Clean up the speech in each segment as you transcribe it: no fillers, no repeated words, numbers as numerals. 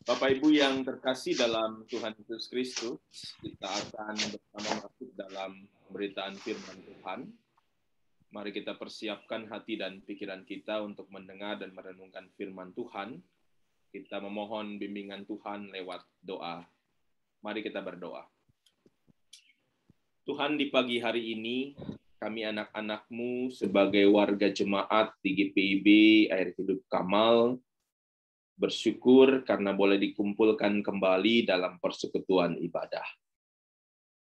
Bapak Ibu yang terkasih dalam Tuhan Yesus Kristus, kita akan bersama masuk dalam pemberitaan firman Tuhan. Mari kita persiapkan hati dan pikiran kita untuk mendengar dan merenungkan firman Tuhan. Kita memohon bimbingan Tuhan lewat doa. Mari kita berdoa. Tuhan, di pagi hari ini, kami anak-anak-Mu sebagai warga jemaat di GPIB Air Hidup Kamal, bersyukur karena boleh dikumpulkan kembali dalam persekutuan ibadah.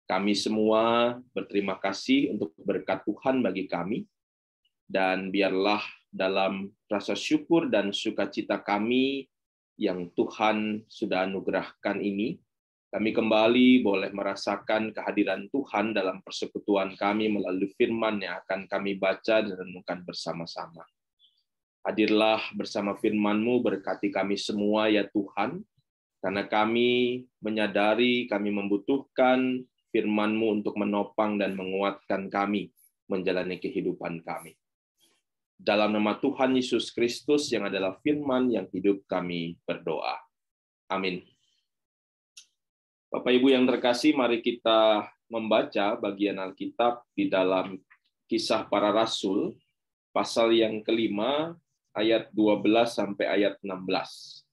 Kami semua berterima kasih untuk berkat Tuhan bagi kami, dan biarlah dalam rasa syukur dan sukacita kami yang Tuhan sudah anugerahkan ini, kami kembali boleh merasakan kehadiran Tuhan dalam persekutuan kami melalui firman yang akan kami baca dan renungkan bersama-sama. Hadirlah bersama firman-Mu, berkati kami semua ya Tuhan, karena kami menyadari kami membutuhkan firman-Mu untuk menopang dan menguatkan kami menjalani kehidupan kami. Dalam nama Tuhan Yesus Kristus yang adalah firman yang hidup, kami berdoa. Amin. Bapak Ibu yang terkasih, mari kita membaca bagian Alkitab di dalam Kisah Para Rasul, pasal yang kelima, ayat 12 sampai ayat 16.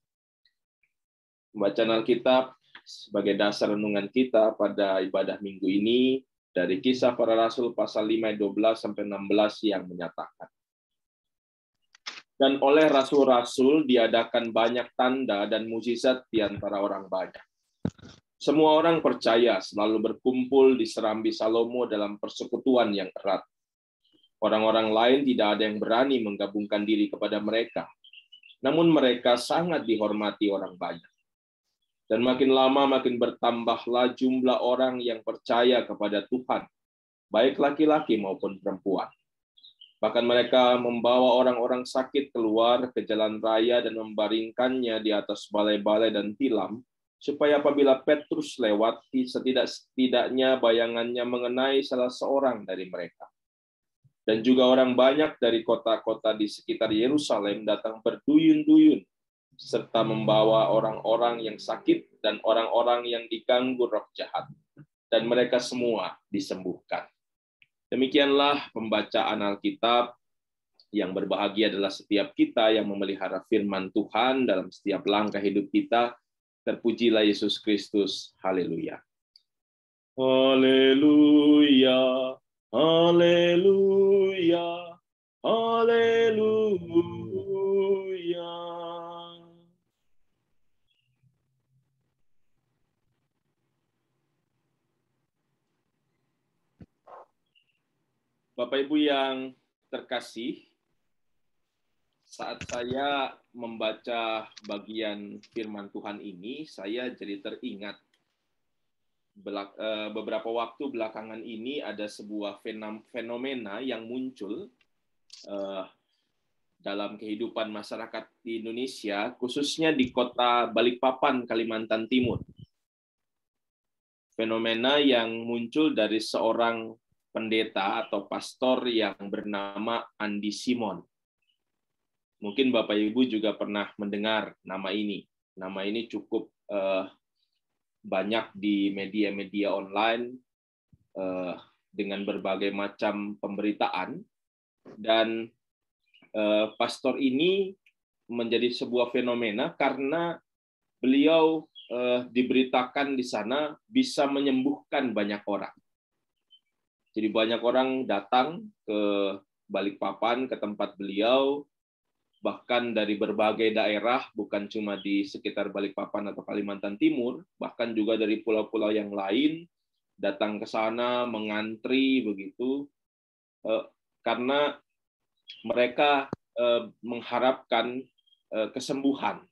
Bacaan Alkitab sebagai dasar renungan kita pada ibadah minggu ini dari Kisah Para Rasul pasal 5 ayat 12 sampai 16 yang menyatakan. Dan oleh rasul-rasul diadakan banyak tanda dan mukjizat di antara orang banyak. Semua orang percaya selalu berkumpul di serambi Salomo dalam persekutuan yang erat. Orang-orang lain tidak ada yang berani menggabungkan diri kepada mereka. Namun mereka sangat dihormati orang banyak. Dan makin lama makin bertambahlah jumlah orang yang percaya kepada Tuhan, baik laki-laki maupun perempuan. Bahkan mereka membawa orang-orang sakit keluar ke jalan raya dan membaringkannya di atas balai-balai dan tilam, supaya apabila Petrus lewat, setidak-tidaknya bayangannya mengenai salah seorang dari mereka. Dan juga orang banyak dari kota-kota di sekitar Yerusalem datang berduyun-duyun, serta membawa orang-orang yang sakit dan orang-orang yang diganggu roh jahat. Dan mereka semua disembuhkan. Demikianlah pembacaan Alkitab. Yang berbahagia adalah setiap kita yang memelihara firman Tuhan dalam setiap langkah hidup kita. Terpujilah Yesus Kristus. Haleluya. Haleluya. Haleluya, haleluya. Bapak Ibu yang terkasih, saat saya membaca bagian firman Tuhan ini, saya jadi teringat beberapa waktu belakangan ini ada sebuah fenomena yang muncul dalam kehidupan masyarakat di Indonesia, khususnya di kota Balikpapan, Kalimantan Timur. Fenomena yang muncul dari seorang pendeta atau pastor yang bernama Andi Simon. Mungkin Bapak Ibu juga pernah mendengar nama ini. Nama ini cukup banyak di media-media online dengan berbagai macam pemberitaan, dan pastor ini menjadi sebuah fenomena karena beliau diberitakan di sana bisa menyembuhkan banyak orang. Jadi banyak orang datang ke Balikpapan, ke tempat beliau, bahkan dari berbagai daerah, bukan cuma di sekitar Balikpapan atau Kalimantan Timur, bahkan juga dari pulau-pulau yang lain, datang ke sana, mengantri, begitu, karena mereka mengharapkan kesembuhan.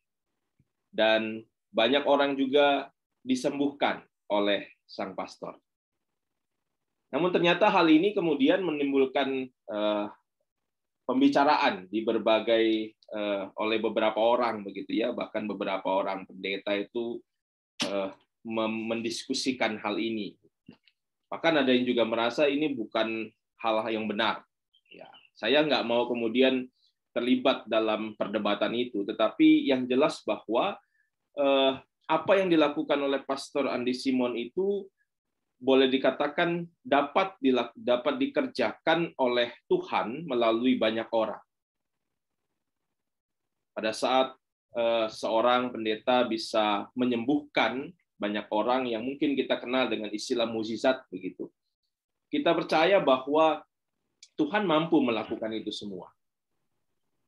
Dan banyak orang juga disembuhkan oleh sang pastor. Namun ternyata hal ini kemudian menimbulkan pembicaraan di berbagai oleh beberapa orang, begitu ya, bahkan beberapa orang pendeta itu mendiskusikan hal ini. Bahkan ada yang juga merasa ini bukan hal yang benar. Ya, saya nggak mau kemudian terlibat dalam perdebatan itu, tetapi yang jelas bahwa apa yang dilakukan oleh Pastor Andi Simon itu boleh dikatakan dapat dikerjakan oleh Tuhan melalui banyak orang. Pada saat seorang pendeta bisa menyembuhkan banyak orang yang mungkin kita kenal dengan istilah mukjizat begitu. Kita percaya bahwa Tuhan mampu melakukan itu semua.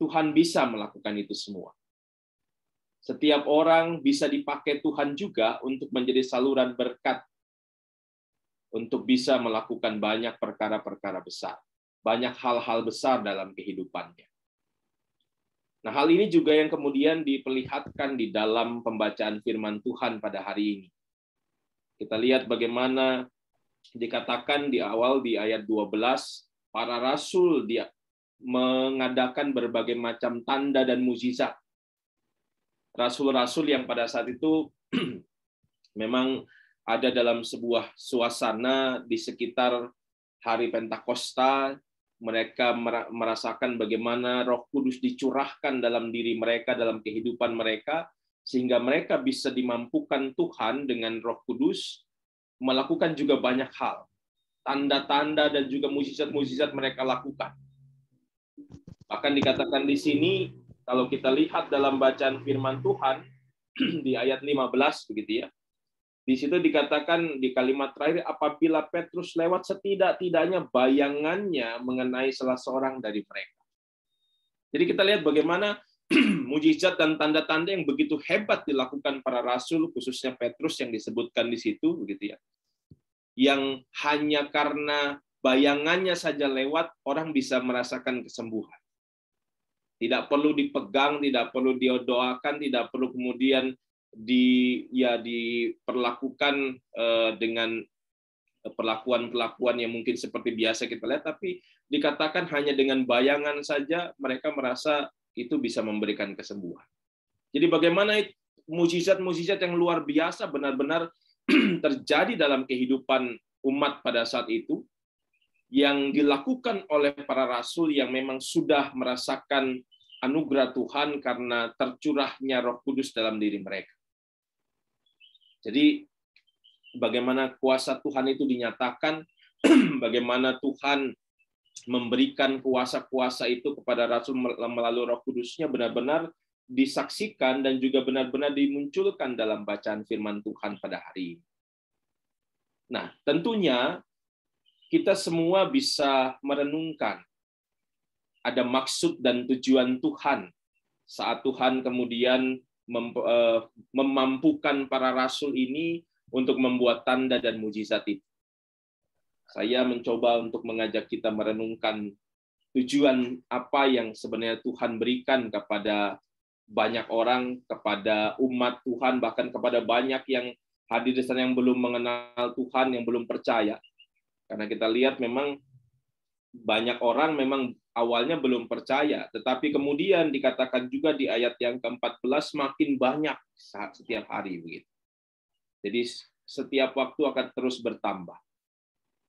Tuhan bisa melakukan itu semua. Setiap orang bisa dipakai Tuhan juga untuk menjadi saluran berkat, untuk bisa melakukan banyak perkara-perkara besar, banyak hal-hal besar dalam kehidupannya. Nah, hal ini juga yang kemudian diperlihatkan di dalam pembacaan firman Tuhan pada hari ini. Kita lihat bagaimana dikatakan di awal di ayat 12, para rasul dia mengadakan berbagai macam tanda dan mukjizat. Rasul-rasul yang pada saat itu memang ada dalam sebuah suasana di sekitar hari Pentakosta, mereka merasakan bagaimana Roh Kudus dicurahkan dalam diri mereka, dalam kehidupan mereka, sehingga mereka bisa dimampukan Tuhan dengan Roh Kudus melakukan juga banyak hal. Tanda-tanda dan juga mukjizat-mukjizat mereka lakukan. Bahkan dikatakan di sini, kalau kita lihat dalam bacaan firman Tuhan, di ayat 15, begitu ya, di situ dikatakan di kalimat terakhir, apabila Petrus lewat setidak-tidaknya bayangannya mengenai salah seorang dari mereka. Jadi kita lihat bagaimana mukjizat dan tanda-tanda yang begitu hebat dilakukan para rasul, khususnya Petrus yang disebutkan di situ, begitu ya, yang hanya karena bayangannya saja lewat, orang bisa merasakan kesembuhan. Tidak perlu dipegang, tidak perlu didoakan, tidak perlu kemudian diperlakukan dengan perlakuan-perlakuan yang mungkin seperti biasa kita lihat, tapi dikatakan hanya dengan bayangan saja mereka merasa itu bisa memberikan kesembuhan. Jadi bagaimana mukjizat-mukjizat yang luar biasa benar-benar terjadi dalam kehidupan umat pada saat itu, yang dilakukan oleh para rasul yang memang sudah merasakan anugerah Tuhan karena tercurahnya Roh Kudus dalam diri mereka. Jadi bagaimana kuasa Tuhan itu dinyatakan, bagaimana Tuhan memberikan kuasa-kuasa itu kepada rasul melalui Roh Kudusnya benar-benar disaksikan dan juga benar-benar dimunculkan dalam bacaan firman Tuhan pada hari ini. Nah, tentunya kita semua bisa merenungkan ada maksud dan tujuan Tuhan saat Tuhan kemudian memampukan para rasul ini untuk membuat tanda dan mukjizat itu. Saya mencoba untuk mengajak kita merenungkan tujuan apa yang sebenarnya Tuhan berikan kepada banyak orang, kepada umat Tuhan, bahkan kepada banyak yang hadir di sana yang belum mengenal Tuhan, yang belum percaya. Karena kita lihat memang banyak orang memang awalnya belum percaya, tetapi kemudian dikatakan juga di ayat yang ke-14 makin banyak setiap hari begitu. Jadi setiap waktu akan terus bertambah.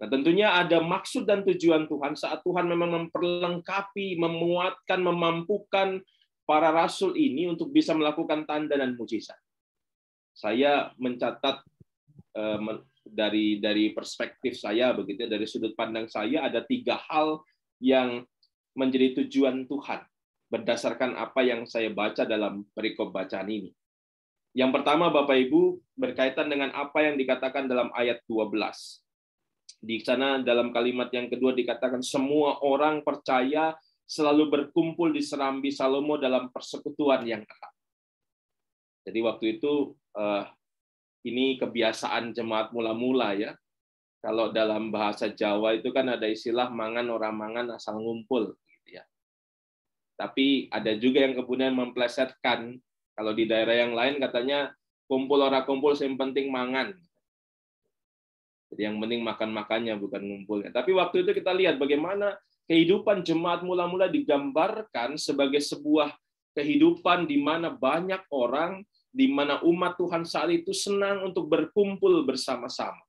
Nah, tentunya ada maksud dan tujuan Tuhan saat Tuhan memang memperlengkapi, memuatkan, memampukan para rasul ini untuk bisa melakukan tanda dan mukjizat. Saya mencatat dari perspektif saya begitu, dari sudut pandang saya ada 3 hal yang menjadi tujuan Tuhan berdasarkan apa yang saya baca dalam perikop bacaan ini. Yang pertama, Bapak Ibu, berkaitan dengan apa yang dikatakan dalam ayat 12. Di sana dalam kalimat yang kedua dikatakan semua orang percaya selalu berkumpul di serambi Salomo dalam persekutuan yang erat. Jadi waktu itu ini kebiasaan jemaat mula-mula ya. Kalau dalam bahasa Jawa itu kan ada istilah mangan orang mangan asal ngumpul gitu ya. Tapi ada juga yang kemudian memplesetkan, kalau di daerah yang lain katanya kumpul orang kumpul yang penting mangan. Jadi yang penting makan-makannya bukan ngumpulnya. Tapi waktu itu kita lihat bagaimana kehidupan jemaat mula-mula digambarkan sebagai sebuah kehidupan di mana banyak orang, di mana umat Tuhan saat itu senang untuk berkumpul bersama-sama.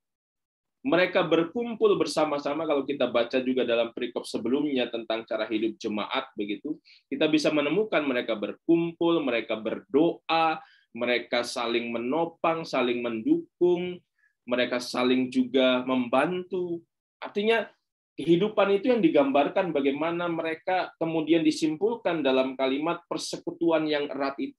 Mereka berkumpul bersama-sama, kalau kita baca juga dalam perikop sebelumnya tentang cara hidup jemaat begitu, kita bisa menemukan mereka berkumpul, mereka berdoa, mereka saling menopang, saling mendukung, mereka saling juga membantu. Artinya kehidupan itu yang digambarkan bagaimana mereka kemudian disimpulkan dalam kalimat persekutuan yang erat itu.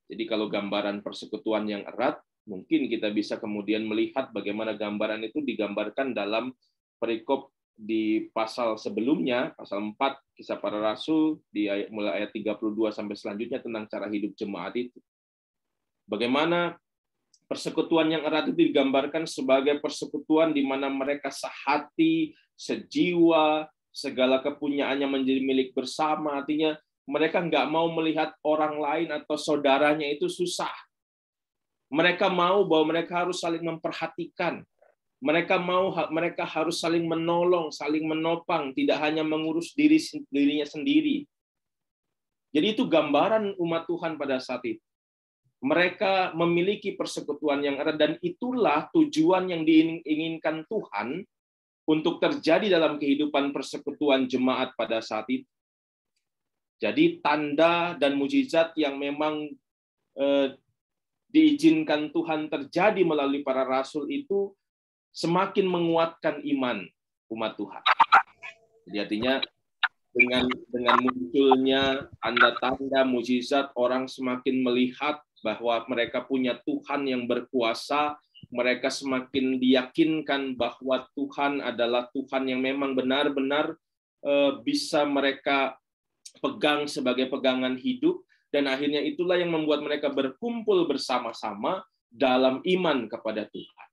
Jadi kalau gambaran persekutuan yang erat, mungkin kita bisa kemudian melihat bagaimana gambaran itu digambarkan dalam perikop di pasal sebelumnya, pasal 4 Kisah Para Rasul, mulai ayat 32 sampai selanjutnya tentang cara hidup jemaat itu. Bagaimana persekutuan yang erat itu digambarkan sebagai persekutuan di mana mereka sehati, sejiwa, segala kepunyaannya menjadi milik bersama. Artinya mereka nggak mau melihat orang lain atau saudaranya itu susah. Mereka mau bahwa mereka harus saling memperhatikan. Mereka harus saling menolong, saling menopang, tidak hanya mengurus dirinya sendiri. Jadi itu gambaran umat Tuhan pada saat itu. Mereka memiliki persekutuan yang erat, dan itulah tujuan yang diinginkan Tuhan untuk terjadi dalam kehidupan persekutuan jemaat pada saat itu. Jadi tanda dan mujizat yang memang diizinkan Tuhan terjadi melalui para rasul itu semakin menguatkan iman umat Tuhan. Jadi artinya dengan munculnya tanda-tanda mujizat, orang semakin melihat bahwa mereka punya Tuhan yang berkuasa, mereka semakin diyakinkan bahwa Tuhan adalah Tuhan yang memang benar-benar bisa mereka pegang sebagai pegangan hidup, dan akhirnya itulah yang membuat mereka berkumpul bersama-sama dalam iman kepada Tuhan.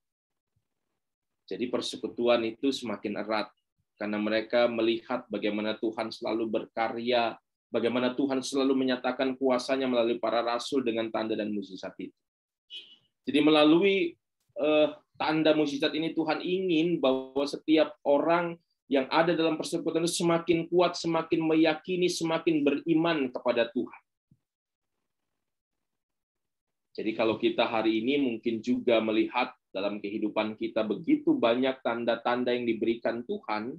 Jadi persekutuan itu semakin erat karena mereka melihat bagaimana Tuhan selalu berkarya, bagaimana Tuhan selalu menyatakan kuasanya melalui para rasul dengan tanda dan mukjizat itu. Jadi melalui tanda mukjizat ini Tuhan ingin bahwa setiap orang yang ada dalam persekutuan itu semakin kuat, semakin meyakini, semakin beriman kepada Tuhan. Jadi kalau kita hari ini mungkin juga melihat dalam kehidupan kita begitu banyak tanda-tanda yang diberikan Tuhan,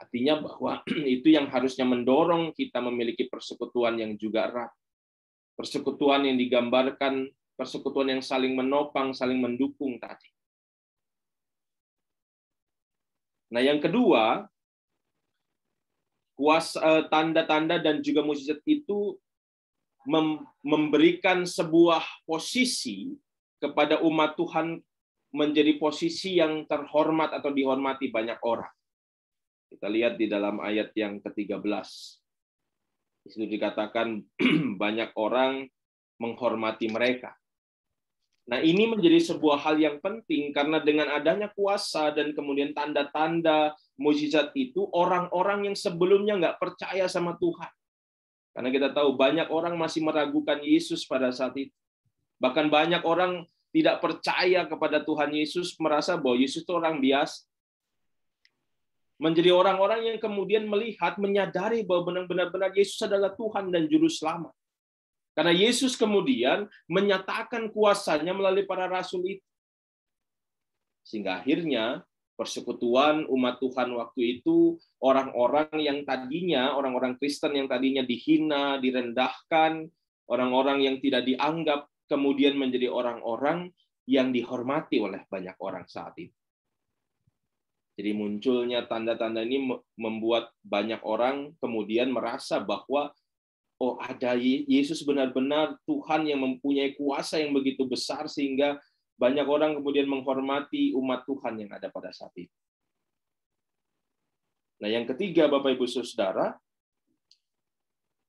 artinya bahwa itu yang harusnya mendorong kita memiliki persekutuan yang juga erat. Persekutuan yang digambarkan, persekutuan yang saling menopang, saling mendukung tadi. Nah, yang kedua, kuasa tanda-tanda dan juga mukjizat itu memberikan sebuah posisi kepada umat Tuhan menjadi posisi yang terhormat atau dihormati banyak orang. Kita lihat di dalam ayat yang ke-13. Di situ dikatakan banyak orang menghormati mereka. Nah, ini menjadi sebuah hal yang penting karena dengan adanya kuasa dan kemudian tanda-tanda mukjizat itu, orang-orang yang sebelumnya nggak percaya sama Tuhan. Karena kita tahu banyak orang masih meragukan Yesus pada saat itu. Bahkan banyak orang tidak percaya kepada Tuhan Yesus, merasa bahwa Yesus itu orang biasa. Menjadi orang-orang yang kemudian melihat, menyadari bahwa benar-benar Yesus adalah Tuhan dan Juru Selamat. Karena Yesus kemudian menyatakan kuasanya melalui para rasul itu. Sehingga akhirnya persekutuan umat Tuhan waktu itu, orang-orang yang tadinya, orang-orang Kristen yang tadinya dihina, direndahkan, orang-orang yang tidak dianggap, kemudian menjadi orang-orang yang dihormati oleh banyak orang saat itu. Jadi munculnya tanda-tanda ini membuat banyak orang kemudian merasa bahwa oh, ada Yesus benar-benar Tuhan yang mempunyai kuasa yang begitu besar sehingga banyak orang kemudian menghormati umat Tuhan yang ada pada saat itu. Nah, yang ketiga, Bapak Ibu Saudara,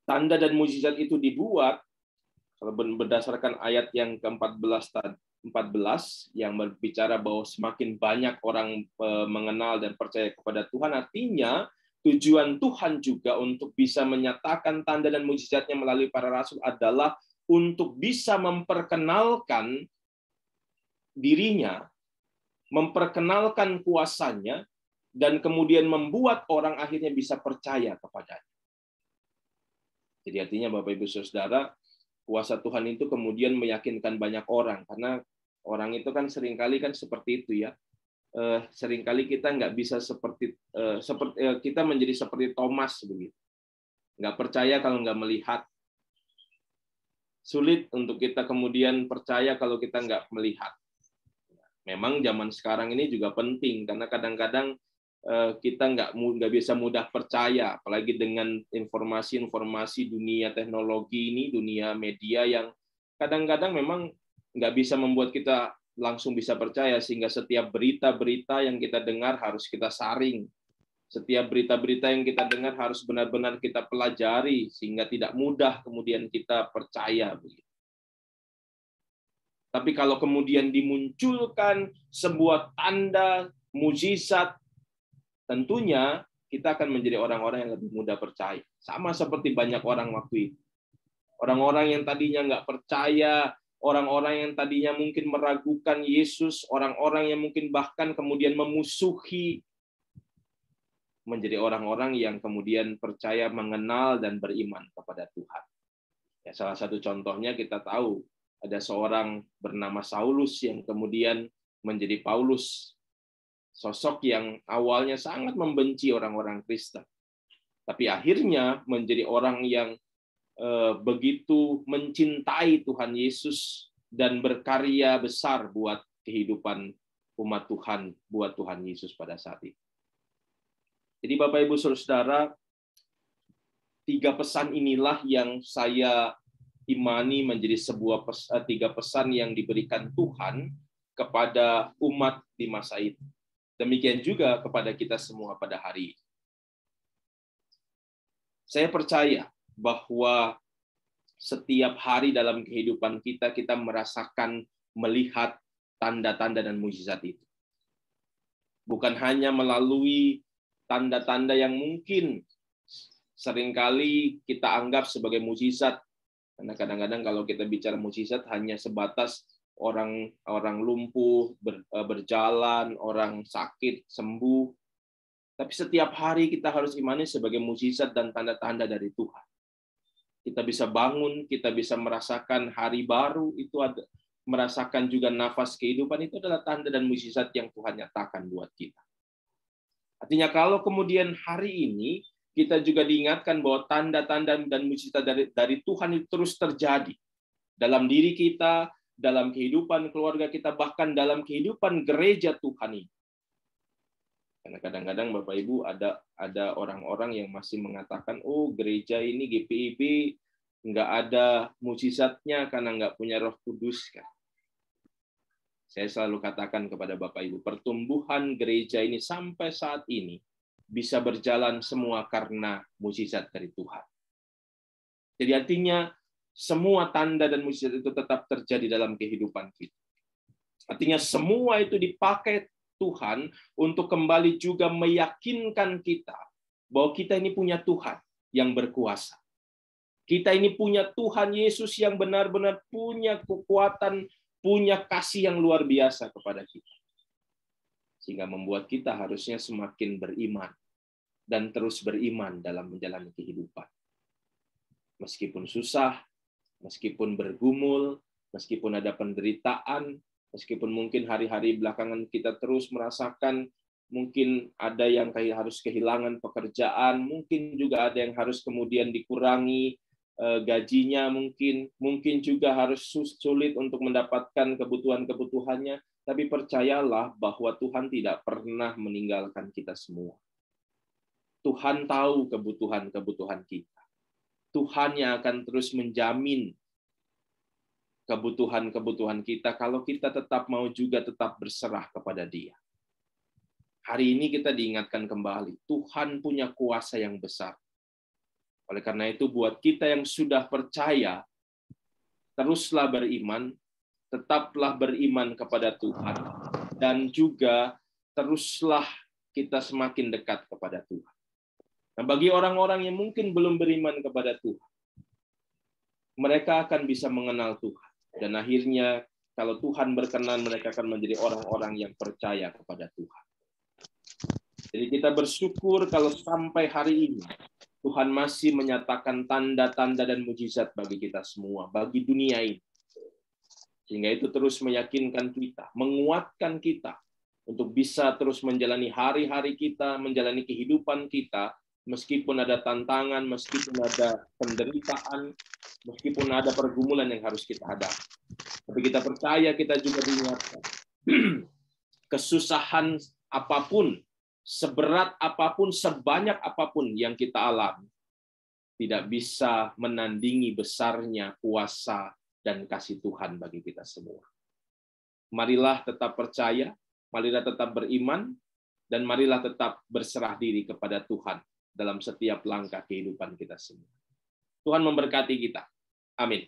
tanda dan mukjizat itu dibuat kalau berdasarkan ayat yang ke-14 yang berbicara bahwa semakin banyak orang mengenal dan percaya kepada Tuhan, artinya tujuan Tuhan juga untuk bisa menyatakan tanda dan mukjizatnya melalui para rasul adalah untuk bisa memperkenalkan dirinya, memperkenalkan kuasanya, dan kemudian membuat orang akhirnya bisa percaya kepadanya. Jadi artinya Bapak Ibu Saudara, kuasa Tuhan itu kemudian meyakinkan banyak orang, karena orang itu kan seringkali kan seperti itu ya. Seringkali kita nggak bisa seperti kita menjadi seperti Thomas begitu, nggak percaya kalau nggak melihat. Sulit untuk kita kemudian percaya kalau kita nggak melihat. Memang zaman sekarang ini juga penting, karena kadang-kadang kita nggak bisa mudah percaya, apalagi dengan informasi-informasi dunia teknologi ini, dunia media yang kadang-kadang memang nggak bisa membuat kita langsung bisa percaya, sehingga setiap berita-berita yang kita dengar harus kita saring. Setiap berita-berita yang kita dengar harus benar-benar kita pelajari, sehingga tidak mudah kemudian kita percaya. Tapi kalau kemudian dimunculkan sebuah tanda, mukjizat, tentunya kita akan menjadi orang-orang yang lebih mudah percaya. Sama seperti banyak orang waktu itu. Orang-orang yang tadinya nggak percaya, orang-orang yang tadinya mungkin meragukan Yesus, orang-orang yang mungkin bahkan kemudian memusuhi, menjadi orang-orang yang kemudian percaya, mengenal, dan beriman kepada Tuhan. Ya, salah satu contohnya kita tahu, ada seorang bernama Saulus yang kemudian menjadi Paulus, sosok yang awalnya sangat membenci orang-orang Kristen. Tapi akhirnya menjadi orang yang begitu mencintai Tuhan Yesus dan berkarya besar buat kehidupan umat Tuhan, buat Tuhan Yesus pada saat itu. Jadi Bapak Ibu Saudara, 3 pesan inilah yang saya imani menjadi sebuah 3 pesan yang diberikan Tuhan kepada umat di masa itu. Demikian juga kepada kita semua pada hari ini. Saya percaya bahwa setiap hari dalam kehidupan kita, kita merasakan, melihat tanda-tanda dan mukjizat itu. Bukan hanya melalui tanda-tanda yang mungkin seringkali kita anggap sebagai mukjizat, karena kadang-kadang kalau kita bicara mukjizat hanya sebatas orang lumpuh berjalan, orang sakit sembuh. Tapi setiap hari kita harus imani sebagai mukjizat dan tanda-tanda dari Tuhan. Kita bisa bangun, kita bisa merasakan hari baru, itu ada, merasakan juga nafas kehidupan, itu adalah tanda dan mukjizat yang Tuhan nyatakan buat kita. Artinya kalau kemudian hari ini kita juga diingatkan bahwa tanda-tanda dan mukjizat dari Tuhan itu terus terjadi dalam diri kita, dalam kehidupan keluarga kita, bahkan dalam kehidupan gereja Tuhan ini. Karena kadang-kadang Bapak Ibu ada orang-orang yang masih mengatakan, oh gereja ini GPIB nggak ada mukjizatnya karena nggak punya Roh Kudus kan. Saya selalu katakan kepada Bapak Ibu, pertumbuhan gereja ini sampai saat ini bisa berjalan semua karena mukjizat dari Tuhan. Jadi artinya semua tanda dan mukjizat itu tetap terjadi dalam kehidupan kita. Artinya semua itu dipakai Tuhan untuk kembali juga meyakinkan kita bahwa kita ini punya Tuhan yang berkuasa. Kita ini punya Tuhan Yesus yang benar-benar punya kekuatan, punya kasih yang luar biasa kepada kita. Sehingga membuat kita harusnya semakin beriman dan terus beriman dalam menjalani kehidupan. Meskipun susah, meskipun bergumul, meskipun ada penderitaan, meskipun mungkin hari-hari belakangan kita terus merasakan mungkin ada yang harus kehilangan pekerjaan, mungkin juga ada yang harus kemudian dikurangi gajinya, mungkin juga harus sulit untuk mendapatkan kebutuhan-kebutuhannya, tapi percayalah bahwa Tuhan tidak pernah meninggalkan kita semua. Tuhan tahu kebutuhan-kebutuhan kita. Tuhan yang akan terus menjamin kebutuhan-kebutuhan kita kalau kita tetap mau juga tetap berserah kepada Dia. Hari ini kita diingatkan kembali, Tuhan punya kuasa yang besar. Oleh karena itu, buat kita yang sudah percaya, teruslah beriman, tetaplah beriman kepada Tuhan, dan juga teruslah kita semakin dekat kepada Tuhan. Nah, bagi orang-orang yang mungkin belum beriman kepada Tuhan, mereka akan bisa mengenal Tuhan. Dan akhirnya, kalau Tuhan berkenan, mereka akan menjadi orang-orang yang percaya kepada Tuhan. Jadi kita bersyukur kalau sampai hari ini, Tuhan masih menyatakan tanda-tanda dan mukjizat bagi kita semua, bagi dunia ini. Sehingga itu terus meyakinkan kita, menguatkan kita, untuk bisa terus menjalani hari-hari kita, menjalani kehidupan kita, meskipun ada tantangan, meskipun ada penderitaan, meskipun ada pergumulan yang harus kita hadapi. Tapi kita percaya, kita juga diingatkan. Kesusahan apapun, seberat apapun, sebanyak apapun yang kita alami, tidak bisa menandingi besarnya kuasa dan kasih Tuhan bagi kita semua. Marilah tetap percaya, marilah tetap beriman, dan marilah tetap berserah diri kepada Tuhan dalam setiap langkah kehidupan kita semua. Tuhan memberkati kita. Amin.